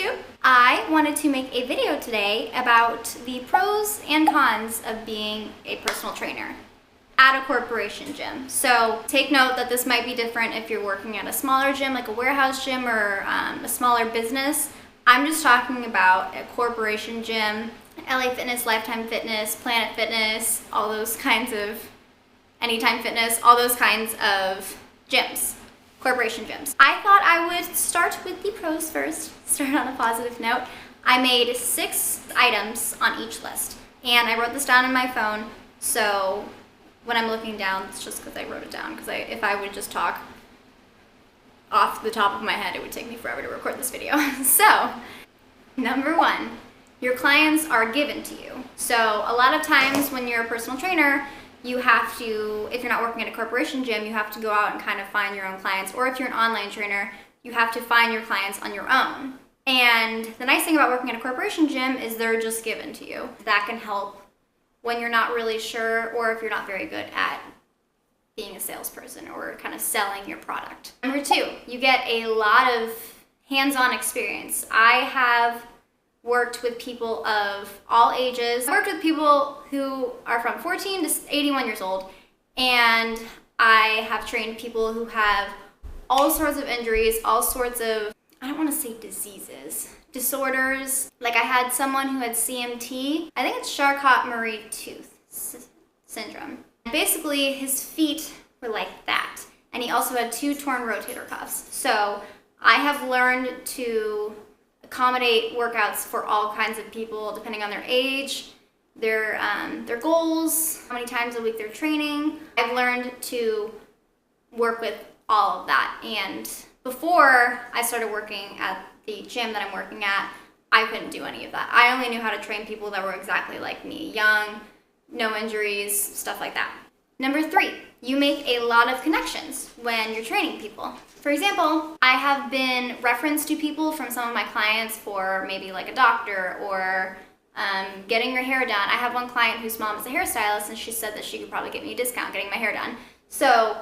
YouTube. I wanted to make a video today about the pros and cons of being a personal trainer at a corporation gym. So take note that this might be different if you're working at a smaller gym, like a warehouse gym or a smaller business. I'm just talking about a corporation gym, LA Fitness, Lifetime Fitness, Planet Fitness, all those kinds of, Anytime Fitness, all those kinds of gyms, corporation gyms. I thought I would start with the pros first, start on a positive note. I made 6 items on each list, and I wrote this down in my phone, so when I'm looking down, it's just because I wrote it down, because if I would just talk off the top of my head, it would take me forever to record this video. So, number 1, your clients are given to you. So a lot of times when you're a personal trainer, you have to, if you're not working at a corporation gym, you have to go out and kind of find your own clients. Or if you're an online trainer, you have to find your clients on your own. And the nice thing about working at a corporation gym is they're just given to you. That can help when you're not really sure, or if you're not very good at being a salesperson or kind of selling your product. Number 2, you get a lot of hands-on experience. I have worked with people of all ages. I worked with people who are from 14 to 81 years old, and I have trained people who have all sorts of injuries, all sorts of, I don't want to say diseases, disorders. Like I had someone who had CMT, I think it's Charcot-Marie Tooth syndrome. Basically, his feet were like that, and he also had 2 torn rotator cuffs. So I have learned to accommodate workouts for all kinds of people depending on their age, their goals, how many times a week they're training. I've learned to work with all of that, and before I started working at the gym that I'm working at, I couldn't do any of that. I only knew how to train people that were exactly like me, young, no injuries, stuff like that. Number 3, you make a lot of connections when you're training people. For example, I have been referenced to people from some of my clients for maybe like a doctor or getting your hair done. I have one client whose mom is a hairstylist, and she said that she could probably get me a discount getting my hair done. So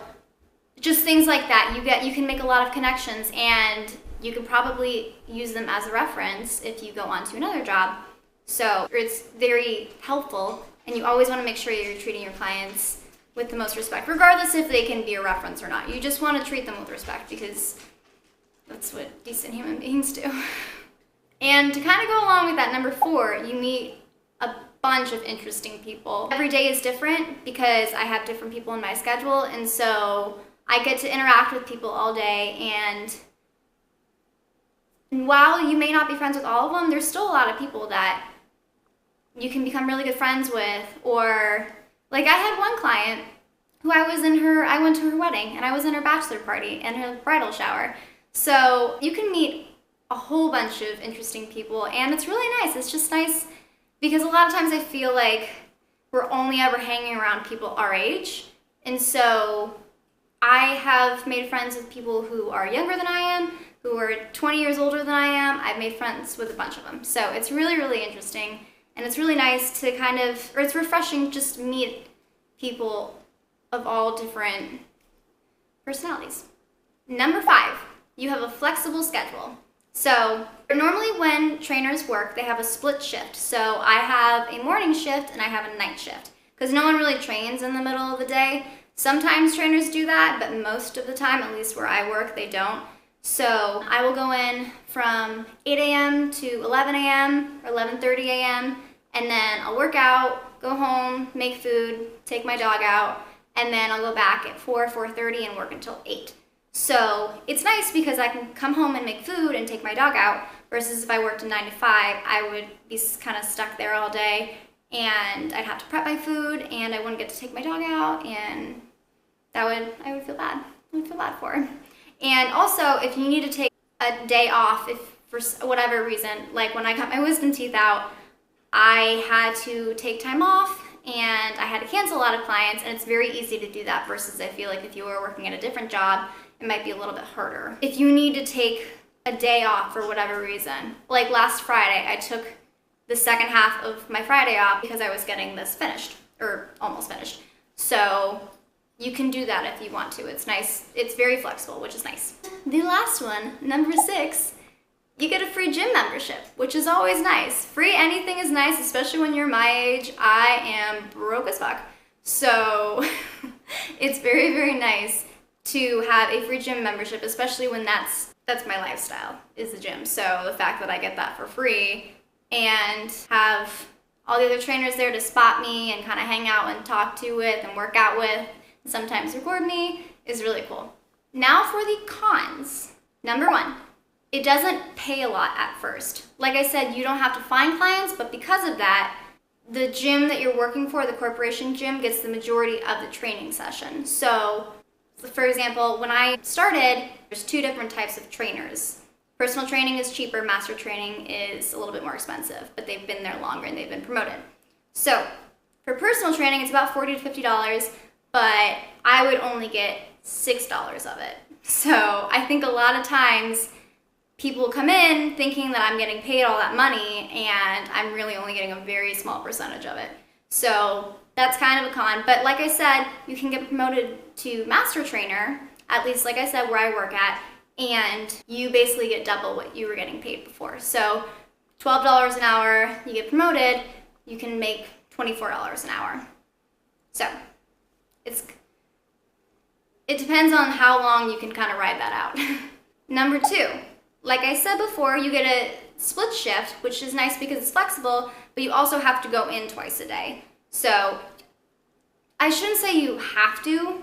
just things like that. You can make a lot of connections, and you could probably use them as a reference if you go on to another job. So it's very helpful, and you always want to make sure you're treating your clients with the most respect, regardless if they can be a reference or not. You just want to treat them with respect, because that's what decent human beings do. And to kind of go along with that, number 4, you meet a bunch of interesting people. Every day is different because I have different people in my schedule, and so I get to interact with people all day, and while you may not be friends with all of them, there's still a lot of people that you can become really good friends with. Or like I had one client who I went to her wedding, and I was in her bachelor party and her bridal shower. So you can meet a whole bunch of interesting people, and it's really nice. It's just nice because a lot of times I feel like we're only ever hanging around people our age. And so I have made friends with people who are younger than I am, who are 20 years older than I am. I've made friends with a bunch of them. So it's really, really interesting. And it's really nice to it's refreshing just to meet people of all different personalities. Number 5, you have a flexible schedule. So normally when trainers work, they have a split shift. So I have a morning shift and I have a night shift, because no one really trains in the middle of the day. Sometimes trainers do that, but most of the time, at least where I work, they don't. So I will go in from 8 a.m. to 11 a.m. or 11:30 a.m. and then I'll work out, go home, make food, take my dog out, and then I'll go back at 4:30 and work until 8. So it's nice because I can come home and make food and take my dog out, versus if I worked a 9 to 5, I would be kind of stuck there all day, and I'd have to prep my food, and I wouldn't get to take my dog out, and I would feel bad. I would feel bad for her. And also, if you need to take a day off, if for whatever reason, like when I got my wisdom teeth out, I had to take time off, and I had to cancel a lot of clients, and it's very easy to do that, versus I feel like if you were working at a different job, it might be a little bit harder. If you need to take a day off for whatever reason, like last Friday, I took the second half of my Friday off because I was getting this finished, or almost finished. So you can do that if you want to. It's nice. It's very flexible, which is nice. The last one, number 6, you get a free gym membership. membership, which is always nice. Free anything is nice, especially when you're my age. I am broke as fuck. So it's very, very nice to have a free gym membership, especially when that's my lifestyle, is the gym. So the fact that I get that for free and have all the other trainers there to spot me and kind of hang out and talk to with and work out with, and sometimes record me, is really cool. Now for the cons. Number 1, it doesn't pay a lot at first. Like I said, you don't have to find clients, but because of that, the gym that you're working for, the corporation gym, gets the majority of the training session. So, for example, when I started, there's 2 different types of trainers. Personal training is cheaper, master training is a little bit more expensive, but they've been there longer and they've been promoted. So, for personal training, it's about $40 to $50, but I would only get $6 of it. So, I think a lot of times people come in thinking that I'm getting paid all that money and I'm really only getting a very small percentage of it. So that's kind of a con. But like I said, you can get promoted to master trainer, at least like I said where I work at, and you basically get double what you were getting paid before. So $12 an hour, you get promoted, you can make $24 an hour. So it depends on how long you can kind of ride that out. Number 2. Like I said before, you get a split shift, which is nice because it's flexible, but you also have to go in twice a day. So I shouldn't say you have to,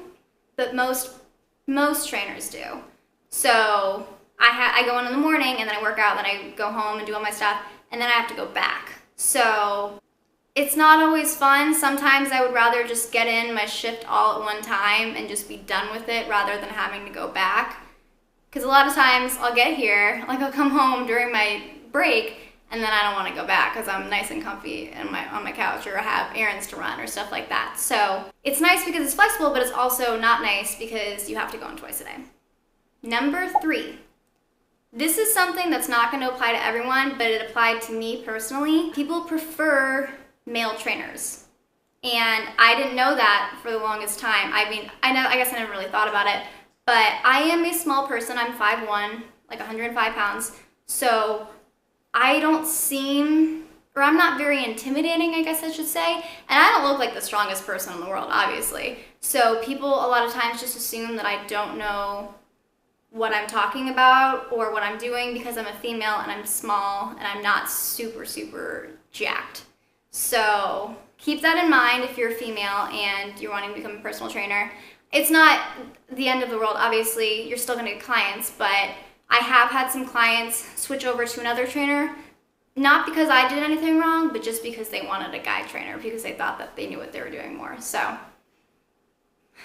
but most trainers do. So I go in the morning and then I work out, then I go home and do all my stuff, and then I have to go back. So it's not always fun. Sometimes I would rather just get in my shift all at one time and just be done with it rather than having to go back. Because a lot of times I'll get here, like I'll come home during my break, and then I don't want to go back because I'm nice and comfy on my couch, or I have errands to run or stuff like that. So it's nice because it's flexible, but it's also not nice because you have to go in twice a day. Number 3. This is something that's not going to apply to everyone, but it applied to me personally. People prefer male trainers. And I didn't know that for the longest time. I mean, I guess I never really thought about it. But I am a small person. I'm 5'1", like 105 pounds. So I don't seem, or I'm not very intimidating, I guess I should say. And I don't look like the strongest person in the world, obviously. So people a lot of times just assume that I don't know what I'm talking about or what I'm doing because I'm a female and I'm small and I'm not super, super jacked. So keep that in mind if you're a female and you're wanting to become a personal trainer. It's not the end of the world, obviously. You're still going to get clients, but I have had some clients switch over to another trainer, not because I did anything wrong, but just because they wanted a guy trainer, because they thought that they knew what they were doing more. So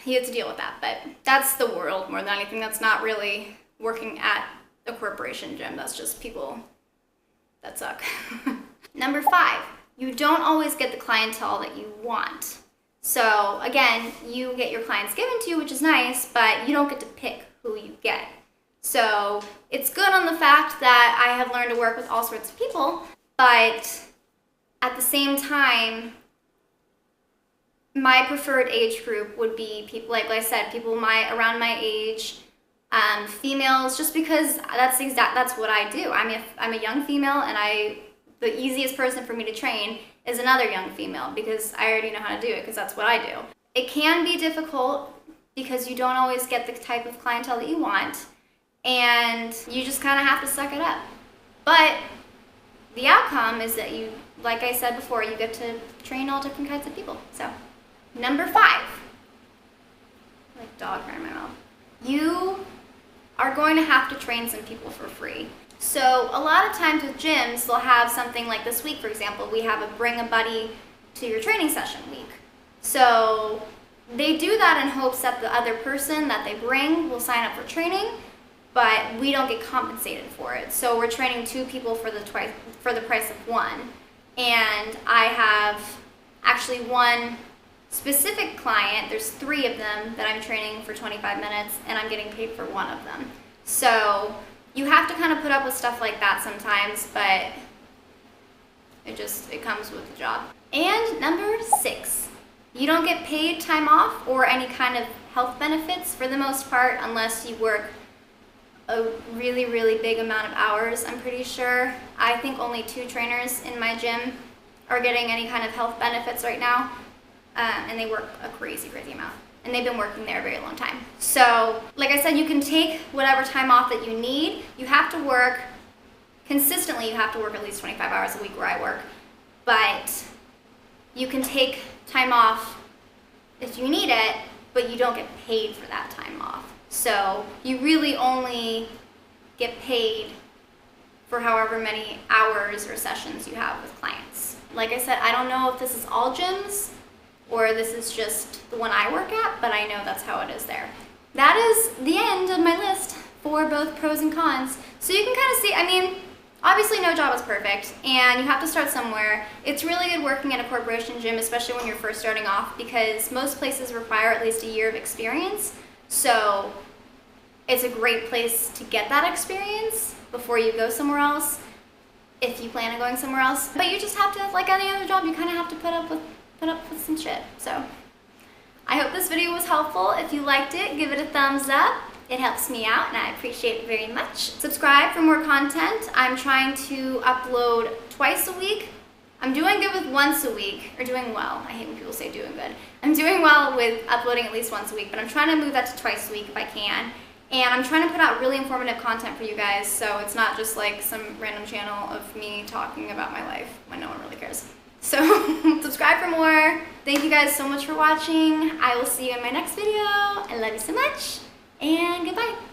you have to deal with that, but that's the world more than anything. That's not really working at a corporation gym. That's just people that suck. Number 5, you don't always get the clientele that you want. So again, you get your clients given to you, which is nice, but you don't get to pick who you get. So it's good on the fact that I have learned to work with all sorts of people, but at the same time, my preferred age group would be people, like I said, people around my age, females, just because that's what I do. I'm a young female, and the easiest person for me to train is another young female because I already know how to do it because that's what I do. It can be difficult because you don't always get the type of clientele that you want, and you just kind of have to suck it up. But the outcome is that you, like I said before, you get to train all different kinds of people. So, number 5, like dog hair in my mouth. You are going to have to train some people for free. So a lot of times with gyms, they'll have something like this week, for example, we have a bring a buddy to your training session week. So they do that in hopes that the other person that they bring will sign up for training, but we don't get compensated for it. So we're training 2 people for the price of 1. And I have actually one specific client, there's 3 of them that I'm training for 25 minutes, and I'm getting paid for 1 of them. So you have to kind of put up with stuff like that sometimes, but it comes with the job. And number 6, you don't get paid time off or any kind of health benefits for the most part unless you work a really, really big amount of hours, I'm pretty sure. I think only 2 trainers in my gym are getting any kind of health benefits right now, and they work a crazy, crazy amount. And they've been working there a very long time. So, like I said, you can take whatever time off that you need. You have to work consistently, you have to work at least 25 hours a week where I work, but you can take time off if you need it, but you don't get paid for that time off. So you really only get paid for however many hours or sessions you have with clients. Like I said, I don't know if this is all gyms or this is just the one I work at, but I know that's how it is there. That is the end of my list for both pros and cons. So you can kind of see, I mean, obviously no job is perfect and you have to start somewhere. It's really good working at a corporation gym, especially when you're first starting off, because most places require at least a year of experience. So it's a great place to get that experience before you go somewhere else, if you plan on going somewhere else. But you just have to, like any other job, you kind of have to put up with some shit. So I hope this video was helpful. If you liked it, give it a thumbs up. It helps me out and I appreciate it very much. Subscribe for more content. I'm trying to upload twice a week. I'm doing good with once a week, or doing well. I hate when people say doing good. I'm doing well with uploading at least once a week, but I'm trying to move that to twice a week if I can. And I'm trying to put out really informative content for you guys, so it's not just like some random channel of me talking about my life when no one really cares. So subscribe for more. Thank you guys so much for watching. I will see you in my next video. I love you so much, and goodbye.